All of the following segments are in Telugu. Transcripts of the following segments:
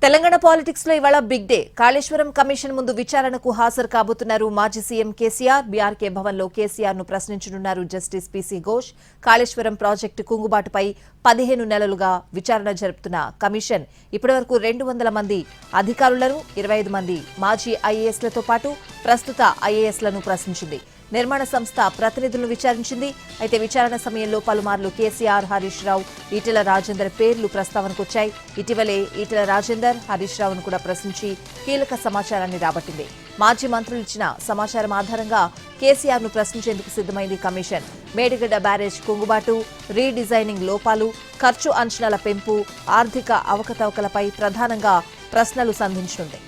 తెలంగాణ పాలిటిక్స్ లో ఇవాళ బిగ్ డే. కాళేశ్వరం కమిషన్ ముందు విచారణకు హాజరు కాబోతున్నారు మాజీ సీఎం కేసీఆర్. బీఆర్కే భవన్ లో కేసీఆర్ ను ప్రశ్నించనున్నారు జస్టిస్ పీసీ ఘోష్. కాళేశ్వరం ప్రాజెక్టు కుంగుబాటుపై 15 నెలలుగా విచారణ జరుపుతున్న కమిషన్ ఇప్పటివరకు 200 మంది అధికారులను 25 మంది మాజీ ఐఏఎస్లతో పాటు ప్రస్తుత ఐఏఎస్లను ప్రశ్నించింది. నిర్మాణ సంస్థ ప్రతినిధులను విచారించింది. అయితే విచారణ సమయంలో పలుమార్లు కేసీఆర్, హరీష్ రావు, ఈటెల రాజేందర్ పేర్లు ప్రస్తావనకొచ్చాయి. ఇటీవలే ఈటెల రాజేందర్, హరీష్ రావును కూడా ప్రశ్నించి కీలక సమాచారాన్ని రాబట్టింది. మాజీ మంత్రులు ఇచ్చిన సమాచారం ఆధారంగా కేసీఆర్ ను ప్రశ్నించేందుకు సిద్దమైంది కమిషన్. మేడిగడ్డ బ్యారేజ్ కుంగుబాటు, రీడిజైనింగ్ లోపాలు, ఖర్చు అంచనాల పెంపు, ఆర్థిక అవకతవకలపై ప్రధానంగా ప్రశ్నలు సంధించనుంది.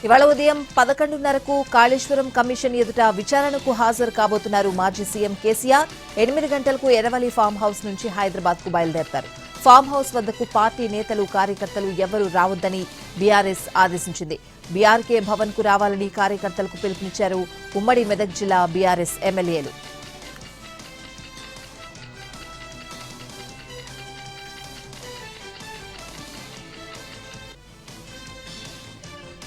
ఇవాళ ఉదయం 11:30కు కాళేశ్వరం కమిషన్ ఎదుట విచారణకు హాజరు కాబోతున్నారు మాజీ సీఎం కేసీఆర్. 8 గంటలకు ఎర్రవల్లి ఫామ్ హౌస్ నుంచి హైదరాబాద్ కు బయలుదేరతారు. ఫామ్ హౌస్ వద్దకు పార్టీ నేతలు, కార్యకర్తలు ఎవరూ రావద్దని బీఆర్ఎస్ ఆదేశించింది. బీఆర్కే భవన్ కు రావాలని కార్యకర్తలకు పిలుపునిచ్చారు ఉమ్మడి మెదక్ జిల్లా బీఆర్ఎస్ ఎమ్మెల్యేలు.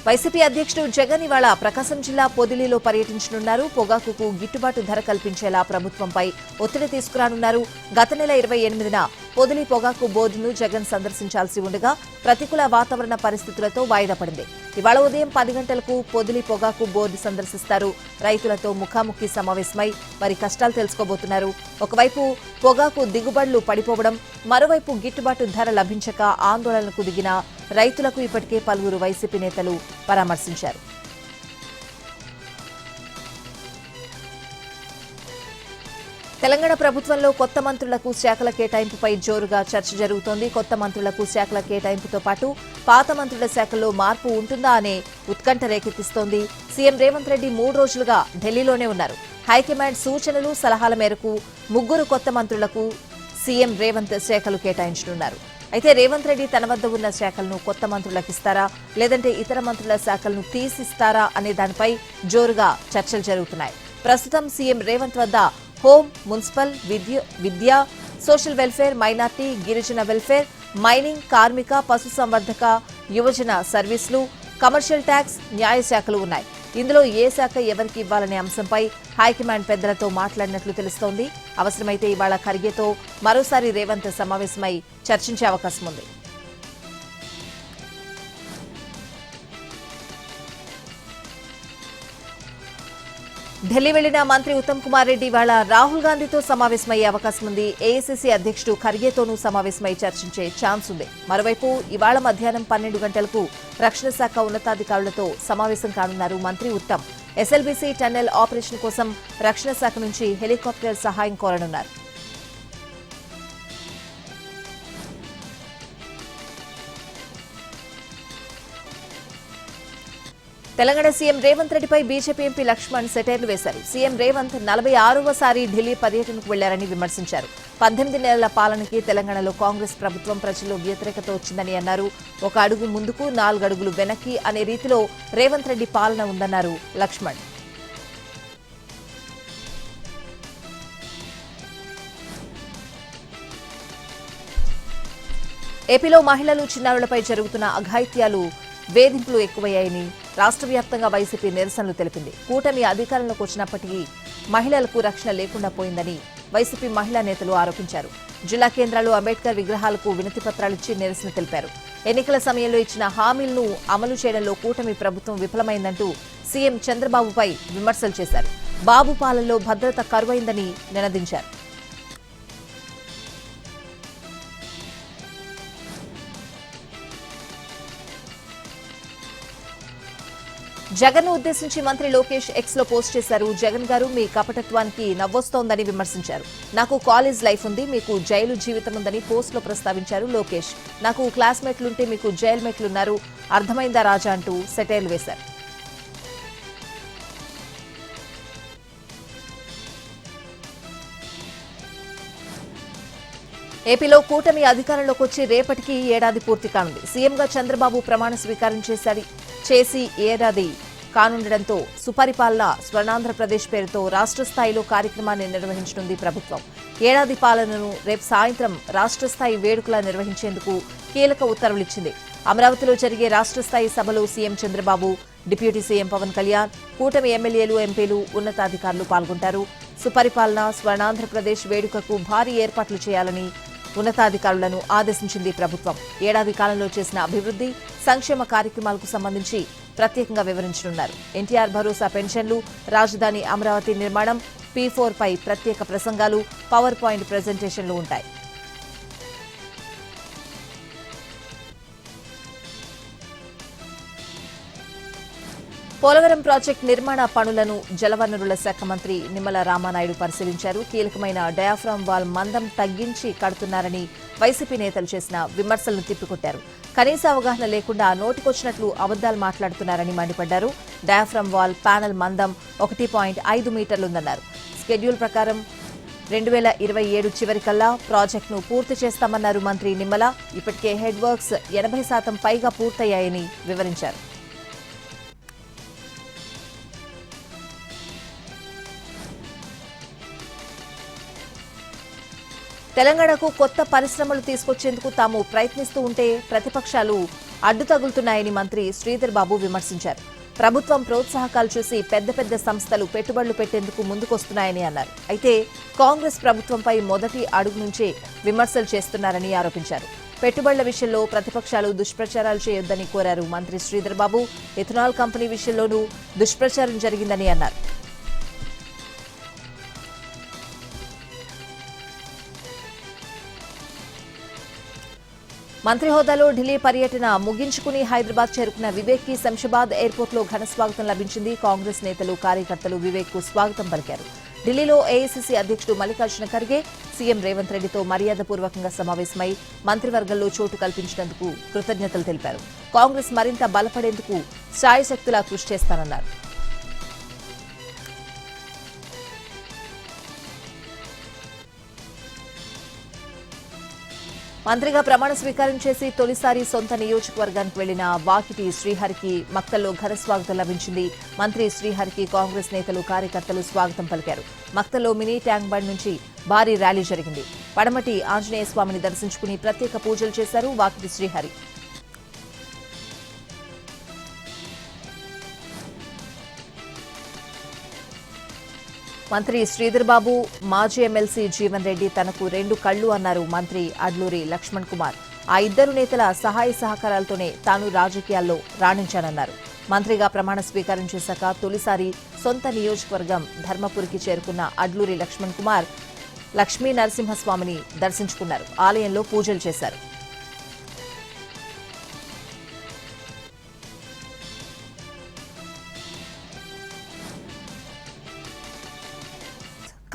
వైసీపీ అధ్యక్షుడు జగన్ ఇవాళ ప్రకాశం జిల్లా పొదిలిలో పర్యటించనున్నారు. పొగాకుకు గిట్టుబాటు ధర కల్పించేలా ప్రభుత్వంపై ఒత్తిడి తీసుకురానున్నారు. గత నెల 28న పొదిలి పొగాకు బోర్డును జగన్ సందర్శించాల్సి ఉండగా ప్రతికూల వాతావరణ పరిస్థితులతో వాయిదా పడింది. ఇవాళ ఉదయం 10 గంటలకు పొదిలి పొగాకు బోర్డు సందర్శిస్తారు. రైతులతో ముఖాముఖి సమావేశమై వారి కష్టాలు తెలుసుకోబోతున్నారు. ఒకవైపు పొగాకు దిగుబడులు పడిపోవడం, మరోవైపు గిట్టుబాటు ధర లభించక ఆందోళనకు దిగిన రైతులకు ఇప్పటికే పలువురు వైసీపీ నేతలు పరామర్శించారు. తెలంగాణ ప్రభుత్వంలో కొత్త మంత్రులకు శాఖల కేటాయింపుపై జోరుగా చర్చ జరుగుతోంది. కొత్త మంత్రులకు శాఖల కేటాయింపుతో పాటు పాత మంత్రుల శాఖల్లో మార్పు ఉంటుందా అనే ఉత్కంఠ రేకెత్తిస్తోంది. సీఎం రేవంత్ రెడ్డి 3 రోజులుగా ఢిల్లీలోనే ఉన్నారు. హైకమాండ్ సూచనలు, సలహాల మేరకు 3 కొత్త మంత్రులకు సీఎం రేవంత్ శాఖలు కేటాయించనున్నారు. అయితే రేవంత్ రెడ్డి తన వద్ద ఉన్న శాఖలను కొత్త మంత్రులకు ఇస్తారా, లేదంటే ఇతర మంత్రుల శాఖలను తీసిస్తారా అనే దానిపై జోరుగా చర్చలు జరుగుతున్నాయి. ప్రస్తుతం సీఎం రేవంత్ వద్ద హోం, మున్సిపల్, విద్య, సోషల్ వెల్ఫేర్, మైనార్టీ, గిరిజన వెల్ఫేర్, మైనింగ్, కార్మిక, పశుసంవర్ధక, యువజన సర్వీసులు, కమర్షియల్ ట్యాక్స్, న్యాయ శాఖలు ఉన్నాయి. ఇందులో ఏ శాఖ ఎవరికి ఇవ్వాలనే అంశంపై హైకమాండ్ పెద్దలతో మాట్లాడినట్లు తెలుస్తోంది. అవసరమైతే ఇవాళ ఖర్గేతో మరోసారి రేవంత్ సమావేశమై చర్చించే అవకాశం ఉంది. ఢిల్లీ వెళ్లిన మంత్రి ఉత్తమ్ కుమార్ రెడ్డి ఇవాళ రాహుల్ గాంధీతో సమావేశమయ్యే అవకాశం ఉంది. ఏఐసీసీ అధ్యక్షుడు ఖర్గేతోనూ సమావేశమై చర్చించే ఛాన్స్ ఉంది. మరోవైపు ఇవాళ మధ్యాహ్నం 12 గంటలకు రక్షణ శాఖ ఉన్నతాధికారులతో సమావేశం కానున్నారు మంత్రి ఉత్తమ్. ఎస్ఎల్బీసీ టన్నెల్ ఆపరేషన్ కోసం రక్షణ శాఖ నుంచి హెలికాప్టర్ సహాయం కోరనున్నారు. తెలంగాణ సీఎం రేవంత్ రెడ్డిపై బీజేపీ ఎంపీ లక్ష్మణ్ సెటైర్లు వేశారు. సీఎం రేవంత్ 46వసారి ఢిల్లీ పర్యటనకు వెళ్లారని విమర్శించారు. 18 నెలల పాలనకి తెలంగాణలో కాంగ్రెస్ ప్రభుత్వం ప్రజల్లో వ్యతిరేకత వచ్చిందని అన్నారు. 1 అడుగు ముందుకు 4 అడుగులు వెనక్కి అనే రీతిలో రేవంత్ రెడ్డి పాలన ఉందన్నారు లక్ష్మణ్. ఏపీలో మహిళలు, చిన్నారులపై జరుగుతున్న అఘాయిత్యాలు, వేధింపులు ఎక్కువయ్యాయని రాష్ట్ర వ్యాప్తంగా వైసీపీ నిరసనలు తెలిపింది. కూటమి అధికారంలోకి వచ్చినప్పటికీ మహిళలకు రక్షణ లేకుండా పోయిందని వైసీపీ మహిళా నేతలు ఆరోపించారు. జిల్లా కేంద్రాలు, అంబేద్కర్ విగ్రహాలకు వినతి పత్రాలిచ్చి నిరసన తెలిపారు. ఎన్నికల సమయంలో ఇచ్చిన హామీలను అమలు చేయడంలో కూటమి ప్రభుత్వం విఫలమైందంటూ సీఎం చంద్రబాబుపై విమర్శలు చేశారు. బాబు పాలనలో భద్రత కరువైందని నినదించారు. జగన్ ను ఉద్దేశించి మంత్రి లోకేష్ ఎక్స్ లో పోస్ట్ చేశారు. జగన్ గారు, మీ కపటత్వానికి నవ్వొస్తోందని విమర్శించారు. నాకు కాలేజ్ లైఫ్ ఉంది, మీకు జైలు జీవితం ఉందని పోస్ట్ లో ప్రస్తావించారు లోకేష్. నాకు క్లాస్మేట్లుంటే మీకు జైల్ మేట్లున్నారు, అర్థమైందా రాజా అంటూ సెటైర్లు వేశారు. ఏపీలో కూటమి అధికారంలోకి వచ్చి రేపటికి ఏడాది పూర్తి కానుంది. సీఎంగా చంద్రబాబు ప్రమాణ స్వీకారం చేసి ఏడాది కానుండడంతో సుపరిపాలన స్వర్ణాంధ్రప్రదేశ్ పేరుతో రాష్ట్ర స్థాయిలో కార్యక్రమాన్ని నిర్వహించనుంది ప్రభుత్వం. ఏడాది పాలనను రేపు సాయంత్రం రాష్ట్ర స్థాయి వేడుకలా నిర్వహించేందుకు కీలక ఉత్తర్వులిచ్చింది. అమరావతిలో జరిగే రాష్ట్ర స్థాయి సభలో CM Chandrababu, deputy CM Pawan Kalyan, కూటమి ఎమ్మెల్యేలు, ఎంపీలు, ఉన్నతాధికారులు పాల్గొంటారు. సుపరిపాలన స్వర్ణాంధ్రప్రదేశ్ వేడుకకు భారీ ఏర్పాట్లు చేయాలని ఉన్నతాధికారులను ఆదేశించింది ప్రభుత్వం. ఏడాది కాలంలో చేసిన అభివృద్ధి, సంక్షేమ కార్యక్రమాలకు సంబంధించి ప్రత్యేకంగా వివరించనున్నారు. ఎన్టీఆర్ భరోసా పెన్షన్లు, రాజధాని అమరావతి నిర్మాణం, P4 పై ప్రత్యేక ప్రసంగాలు, పవర్ పాయింట్ ప్రెజెంటేషన్లు ఉంటాయి. పోలవరం ప్రాజెక్టు నిర్మాణ పనులను జలవనరుల శాఖ మంత్రి నిమ్మల రామానాయుడు పరిశీలించారు. కీలకమైన డయాఫ్రామ్ వాల్ మందం తగ్గించి కడుతున్నారని వైసీపీ నేతలు చేసిన విమర్శలను తిప్పికొట్టారు. కనీస అవగాహన లేకుండా నోటికొచ్చినట్లు అబద్దాలు మాట్లాడుతున్నారని మండిపడ్డారు. డయాఫ్రామ్ వాల్ ప్యానెల్ మందం 1.5 మీటర్లుందన్నారు. స్కెడ్యూల్ ప్రకారం 2027 చివరికల్లా ప్రాజెక్టును పూర్తి చేస్తామన్నారు మంత్రి నిమ్మల. ఇప్పటికే హెడ్ వర్క్స్ 80% పైగా పూర్తయ్యాయని వివరించారు. తెలంగాణకు కొత్త పరిశ్రమలు తీసుకొచ్చేందుకు తాము ప్రయత్నిస్తూ ఉంటే ప్రతిపక్షాలు అడ్డు తగులుతున్నాయని మంత్రి శ్రీధర్ బాబు విమర్శించారు. ప్రభుత్వం ప్రోత్సాహకాలు చూసి పెద్ద పెద్ద సంస్థలు పెట్టుబడులు పెట్టేందుకు ముందుకొస్తున్నాయని అన్నారు. అయితే కాంగ్రెస్ ప్రభుత్వంపై మొదటి అడుగు నుంచే విమర్శలు చేస్తున్నారని ఆరోపించారు. పెట్టుబడుల విషయంలో ప్రతిపక్షాలు దుష్ప్రచారాలు చేయొద్దని కోరారు మంత్రి శ్రీధర్ బాబు. ఇథనాల్ కంపెనీ విషయంలోనూ దుష్ప్రచారం జరిగిందని అన్నారు. మంత్రి హోదాలో ఢిల్లీ పర్యటన ముగించుకుని హైదరాబాద్ చేరుకున్న వివేక్ కి శంషాబాద్ ఎయిర్పోర్టులో ఘన స్వాగతం లభించింది. కాంగ్రెస్ నేతలు, కార్యకర్తలు వివేక్ కు స్వాగతం పలికారు. ఢిల్లీలో ఏఐసీసీ అధ్యక్షుడు మల్లికార్జున ఖర్గే సీఎం రేవంత్ రెడ్డితో మర్యాదపూర్వకంగా సమావేశమై మంత్రివర్గంలో చోటు కల్పించినందుకు కృతజ్ఞతలు తెలిపారు. కాంగ్రెస్ మరింత బలపడేందుకు శాయశక్తులా కృషి చేస్తానన్నారు. మంత్రిగా ప్రమాణ స్వీకారం చేసి తొలిసారి సొంత నియోజకవర్గానికి వెళ్లిన వాకిటి శ్రీహరికి మక్తల్లో ఘన స్వాగతం లభించింది. మంత్రి శ్రీహరికి కాంగ్రెస్ నేతలు, కార్యకర్తలు స్వాగతం పలికారు. మక్తల్లో మినీ ట్యాంక్ బండ్ నుంచి భారీ ర్యాలీ జరిగింది. పడమటి ఆంజనేయ స్వామిని దర్శించుకుని ప్రత్యేక పూజలు చేశారు వాకిటి శ్రీహరి. మంత్రి శ్రీధర్ బాబు, మాజీ ఎమ్మెల్సీ జీవన్ రెడ్డి తనకు 2 కళ్లు అన్నారు మంత్రి అడ్లూరి లక్ష్మణ్ కుమార్. ఆ ఇద్దరు నేతల సహాయ సహకారాలతోనే తాను రాజకీయాల్లో రాణించానన్నారు. మంత్రిగా ప్రమాణ స్వీకారం చేశాక తొలిసారి సొంత నియోజకవర్గం ధర్మపురికి చేరుకున్న అడ్లూరి లక్ష్మణ్ కుమార్ లక్ష్మీ నరసింహస్వామిని దర్శించుకున్నారు. ఆలయంలో పూజలు చేశారు.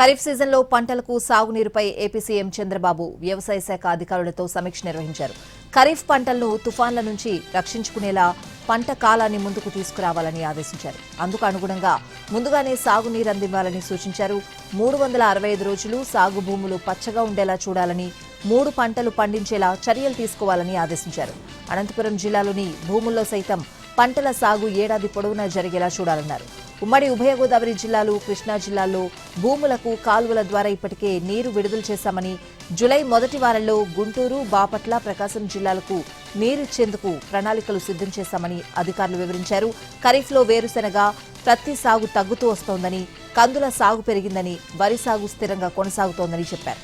ఖరీఫ్ సీజన్లో పంటలకు సాగునీరుపై ఏపీ సీఎం చంద్రబాబు వ్యవసాయ శాఖ అధికారులతో సమీక్ష నిర్వహించారు. ఖరీఫ్ పంటలను తుఫాన్ల నుంచి రక్షించుకునేలా పంట కాలాన్ని ముందుకు తీసుకురావాలని ఆదేశించారు. అందుకు అనుగుణంగా ముందుగానే సాగునీరు అందివ్వాలని సూచించారు. 365 రోజులు సాగు భూములు పచ్చగా ఉండేలా చూడాలని, 3 పంటలు పండించేలా చర్యలు తీసుకోవాలని ఆదేశించారు. అనంతపురం జిల్లాలోని భూముల్లో సైతం పంటల సాగు ఏడాది పొడవునా జరిగేలా చూడాలన్నారు. ఉమ్మడి ఉభయ గోదావరి జిల్లాలు, కృష్ణా జిల్లాల్లో భూములకు కాలువల ద్వారా ఇప్పటికే నీరు విడుదల చేశామని, జులై మొదటి వారంలో గుంటూరు, బాపట్ల, ప్రకాశం జిల్లాలకు నీరిచ్చేందుకు ప్రణాళికలు సిద్ధం చేశామని అధికారులు వివరించారు. ఖరీఫ్లో వేరుశెనగ, ప్రత్తి సాగు తగ్గుతూ వస్తోందని, కందుల సాగు పెరిగిందని, వరి సాగు స్థిరంగా కొనసాగుతోందని చెప్పారు.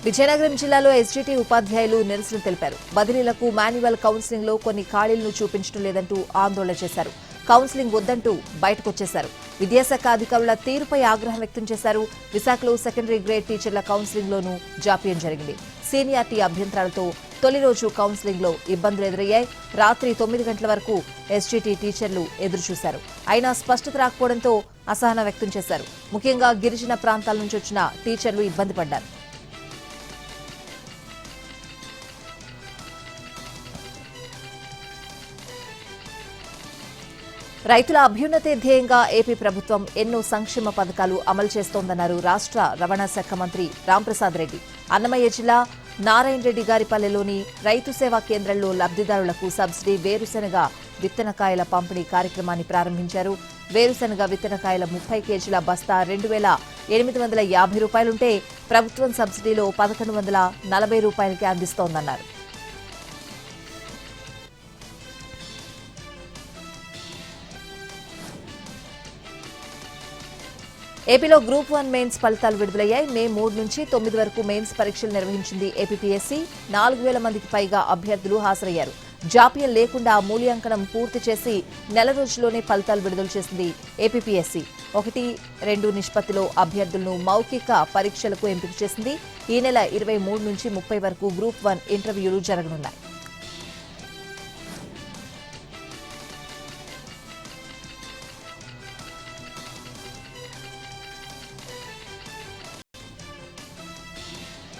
విజయనగరం జిల్లాలో ఎస్జీటీ ఉపాధ్యాయులు నిరసన తెలిపారు. బదిలీలకు మాన్యువల్ కౌన్సిలింగ్ లో కొన్ని ఖాళీలను చూపించడం లేదంటూ ఆందోళన చేశారు. కౌన్సిలింగ్ వద్దంటూ బయటకొచ్చేశారు. విద్యాశాఖ అధికారుల తీరుపై ఆగ్రహం వ్యక్తం చేశారు. విశాఖలో సెకండరీ గ్రేడ్ టీచర్ల కౌన్సిలింగ్ లోనూ జాప్యం జరిగింది. సీనియారిటీ అభ్యంతరాలతో తొలి రోజు కౌన్సిలింగ్ లో ఇబ్బందులు ఎదురయ్యాయి. రాత్రి 9 గంటల వరకు ఎస్జీటీ టీచర్లు ఎదురుచూశారు. అయినా స్పష్టత రాకపోవడంతో అసహనం వ్యక్తం చేశారు. ముఖ్యంగా గిరిజన ప్రాంతాల నుంచి వచ్చిన టీచర్లు ఇబ్బంది పడ్డారు. రైతుల అభ్యున్నతే ధ్యేయంగా ఏపీ ప్రభుత్వం ఎన్నో సంక్షేమ పథకాలు అమలు చేస్తోందన్నారు రాష్ట్ర రవాణా శాఖ మంత్రి రాంప్రసాద్ రెడ్డి. అన్నమయ్య జిల్లా నారాయణ రెడ్డి గారిపల్లెలోని రైతు సేవా కేంద్రంలో లబ్ధిదారులకు సబ్సిడీ వేరుశెనగ విత్తనకాయల పంపిణీ కార్యక్రమాన్ని ప్రారంభించారు. వేరుశెనగ విత్తనకాయల 30 కేజీల బస్తా 2,850 రూపాయలుంటే ప్రభుత్వం సబ్సిడీలో 1,140 రూపాయలకే అందిస్తోందన్నారు. ఏపీలో గ్రూప్ 1 మెయిన్స్ ఫలితాలు విడుదలయ్యాయి. మే 3 నుంచి 9 వరకు మెయిన్స్ పరీక్షలు నిర్వహించింది ఏపీపీఎస్సీ. 4,000 మందికి పైగా అభ్యర్థులు హాజరయ్యారు. జాప్యం లేకుండా మూల్యాంకనం పూర్తి చేసి నెల రోజుల్లోనే ఫలితాలు విడుదల చేసింది ఏపీపీఎస్సీ. 1-2 నిష్పత్తిలో అభ్యర్థులను మౌఖిక పరీక్షలకు ఎంపిక చేసింది. ఈ నెల 23 నుంచి 30 వరకు గ్రూప్ 1 ఇంటర్వ్యూలు జరగనున్నాయి.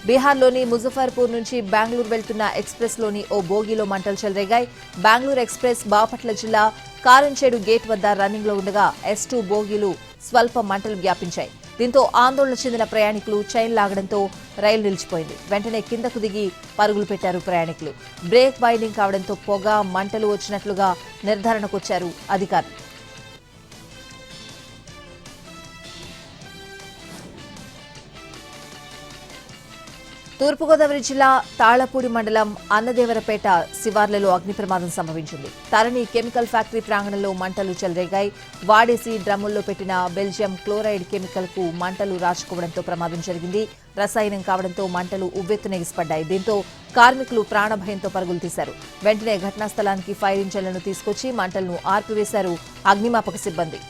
బీహార్లోని ముజఫర్పూర్ నుంచి బెంగళూరు వెళ్తున్న ఎక్స్ప్రెస్లోని ఓ బోగీలో మంటలు చెలరేగాయి. బెంగళూరు ఎక్స్ప్రెస్ బాపట్ల జిల్లా కారంచేడు గేట్ వద్ద రన్నింగ్లో ఉండగా S2 బోగీలు స్వల్ప మంటలు వ్యాపించాయి. దీంతో ఆందోళన చెందిన ప్రయాణికులు చైన్ లాగడంతో రైలు నిలిచిపోయింది. వెంటనే కిందకు దిగి పరుగులు పెట్టారు ప్రయాణికులు. బ్రేక్ బైండింగ్ కావడంతో పొగ, మంటలు వచ్చినట్లుగా నిర్ధారణకొచ్చారు అధికారులు. తూర్పుగోదావరి జిల్లా తాళ్లపూడి మండలం అన్నదేవరపేట శివార్లలో అగ్ని ప్రమాదం సంభవించింది. తరణి కెమికల్ ఫ్యాక్టరీ ప్రాంగణంలో మంటలు చెలరేగాయి. వాడేసి డ్రమ్ముల్లో పెట్టిన బెల్జియం క్లోరైడ్ కెమికల్ కు మంటలు రాచుకోవడంతో ప్రమాదం జరిగింది. రసాయనం కావడంతో మంటలు ఉవ్వెత్తున ఎగిసిపడ్డాయి. దీంతో కార్మికులు ప్రాణభయంతో పరుగులు తీశారు. వెంటనే ఘటనా స్థలానికి ఫైర్ ఇంజన్లను తీసుకొచ్చి మంటలను ఆర్పివేశారు అగ్నిమాపక సిబ్బంది.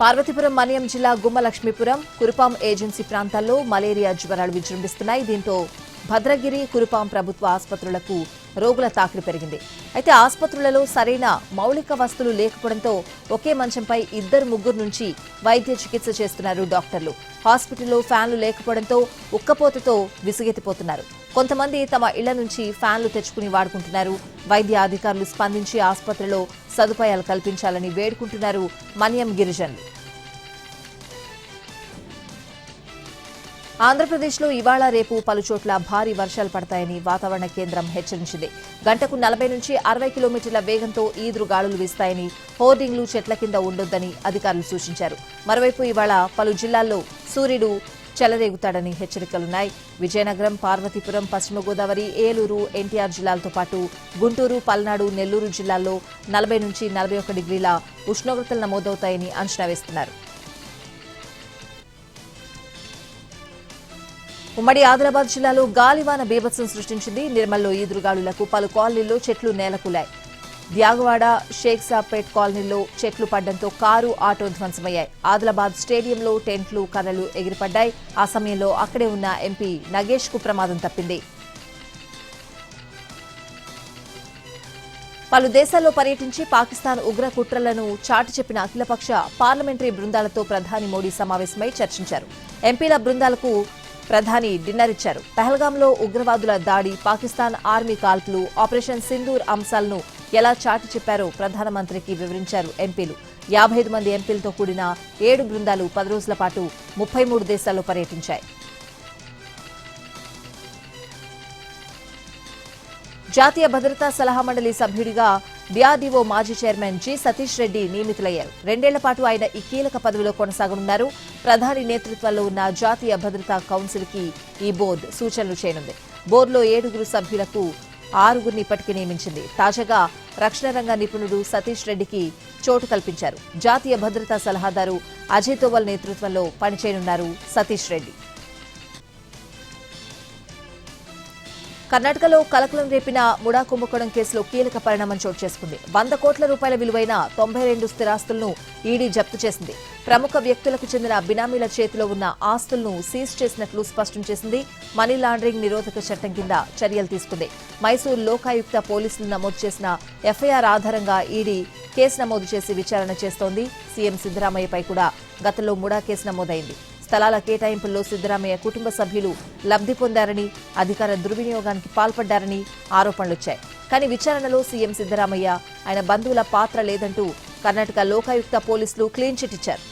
పార్వతీపురం మన్యం జిల్లా గుమ్మలక్ష్మీపురం, కురుపాం ఏజెన్సీ ప్రాంతాల్లో మలేరియా జ్వరాలు విజృంభిస్తున్నాయి. దీంతో భద్రగిరి, కురుపాం ప్రభుత్వ ఆసుపత్రులకు రోగుల తాకిడి పెరిగింది. అయితే ఆసుపత్రులలో సరైన మౌలిక వసతులు లేకపోవడంతో ఒకే మంచంపై 2-3 నుంచి వైద్య చికిత్స చేస్తున్నారు డాక్టర్లు. హాస్పిటల్లో ఫ్యాన్లు లేకపోవడంతో ఉక్కపోతతో విసిగెత్తిపోతున్నారు. కొంతమంది తమ ఇళ్ల నుంచి ఫ్యాన్లు తెచ్చుకుని వాడుకుంటున్నారు. వైద్య అధికారులు స్పందించి ఆసుపత్రిలో సదుపాయాలు కల్పించాలని వేడుకుంటున్నారు మన్యం గిరిజనులు. ఆంధ్రప్రదేశ్లో ఇవాళ రేపు పలుచోట్ల భారీ వర్షాలు పడతాయని వాతావరణ కేంద్రం హెచ్చరించింది. గంటకు 40 నుంచి 60 కిలోమీటర్ల వేగంతో ఈదురుగాలులు వీస్తాయని, హోర్డింగ్లు చెట్ల కింద ఉండొద్దని అధికారులు సూచించారు. మరోవైపు ఇవాళ పలు జిల్లాల్లో సూర్యుడు చెలరేగుతాడని హెచ్చరికలున్నాయి. విజయనగరం, పార్వతీపురం, పశ్చిమ గోదావరి, ఏలూరు, ఎన్టీఆర్ జిల్లాలతో పాటు గుంటూరు, పల్నాడు, నెల్లూరు జిల్లాల్లో 40 నుంచి 41 డిగ్రీల ఉష్ణోగ్రతలు నమోదవుతాయని అంచనా వేస్తున్నారు. ఉమ్మడి ఆదిలాబాద్ జిల్లాలో గాలివాన బీభత్సం సృష్టించింది. నిర్మల్లో ఈదురుగాలులకు పలు కాలనీల్లో చెట్లు నేలకూలాయి. ద్యాగవాడ, షేక్సాపేట్ కాలనీల్లో చెట్లు పడ్డంతో కారు, ఆటో ధ్వంసమయ్యాయి. ఆదిలాబాద్ స్టేడియంలో టెంట్లు, కర్రలు ఎగిరిపడ్డాయి. ఆ సమయంలో అక్కడే ఉన్న ఎంపీ నగేష్ కు ప్రమాదం తప్పింది. పలు దేశాల్లో పర్యటించి పాకిస్తాన్ ఉగ్ర కుట్రలను చాటి చెప్పిన అఖిలపక్ష పార్లమెంటరీ బృందాలతో ప్రధాని మోడీ సమావేశమై చర్చించారు. ఎంపీల బృందాలకు ప్రధాని డిన్నర్ ఇచ్చారు. పహల్గాంలో ఉగ్రవాదుల దాడి, పాకిస్తాన్ ఆర్మీ కాల్పులు, ఆపరేషన్ సింధూర్ అంశాలను ఎలా చాటి చెప్పారో ప్రధానమంత్రికి వివరించారు ఎంపీలు. 55 మంది ఎంపీలతో కూడిన 7 బృందాలు 10 రోజుల పాటు 33 దేశాల్లో పర్యటించాయి. జాతీయ భద్రతా సలహా మండలి సభ్యుడిగా డిఆర్డీఓ మాజీ చైర్మన్ జి సతీష్ రెడ్డి నియమితులయ్యారు. 2 ఏళ్ల పాటు ఆయన ఈ కీలక పదవిలో కొనసాగనున్నారు. ప్రధాని నేతృత్వంలో ఉన్న జాతీయ భద్రతా కౌన్సిల్ కి ఈ బోర్డు సూచనలు చేయనుంది. బోర్డులో 7 సభ్యులకు 6 ఇప్పటికే నియమించింది. తాజాగా రక్షణ రంగ నిపుణుడు సతీష్ రెడ్డికి చోటు కల్పించారు. జాతీయ భద్రతా సలహాదారు అజయ్ తోవల్ నేతృత్వంలో పనిచేయనున్నారు సతీష్ రెడ్డి. కర్ణాటకలో కలకలం రేపిన ముడా కుంభకోణం కేసులో కీలక పరిణామం చోటు చేసుకుంది. 100 కోట్ల రూపాయల విలువైన 92 స్థిరాస్తులను ఈడీ జప్తు చేసింది. ప్రముఖ వ్యక్తులకు చెందిన బినామీల చేతిలో ఉన్న ఆస్తులను సీజ్ చేసినట్లు స్పష్టం చేసింది. మనీ లాండరింగ్ నిరోధక చట్టం కింద చర్యలు తీసుకుంది. మైసూరు లోకాయుక్త పోలీసులు నమోదు చేసిన ఎఫ్ఐఆర్ ఆధారంగా ఈడీ కేసు నమోదు చేసి విచారణ చేస్తోంది. సీఎం సిద్దరామయ్యపై కూడా గతంలో ముడా కేసు నమోదైంది. స్థలాల కేటాయింపుల్లో సిద్ధరామయ్య కుటుంబ సభ్యులు లబ్ధి పొందారని, అధికార దుర్వినియోగానికి పాల్పడ్డారని ఆరోపణలొచ్చాయి. కానీ విచారణలో సీఎం సిద్ధరామయ్య, ఆయన బంధువుల పాత్ర లేదంటూ కర్ణాటక లోకాయుక్త పోలీసులు క్లీన్ చిట్ ఇచ్చారు.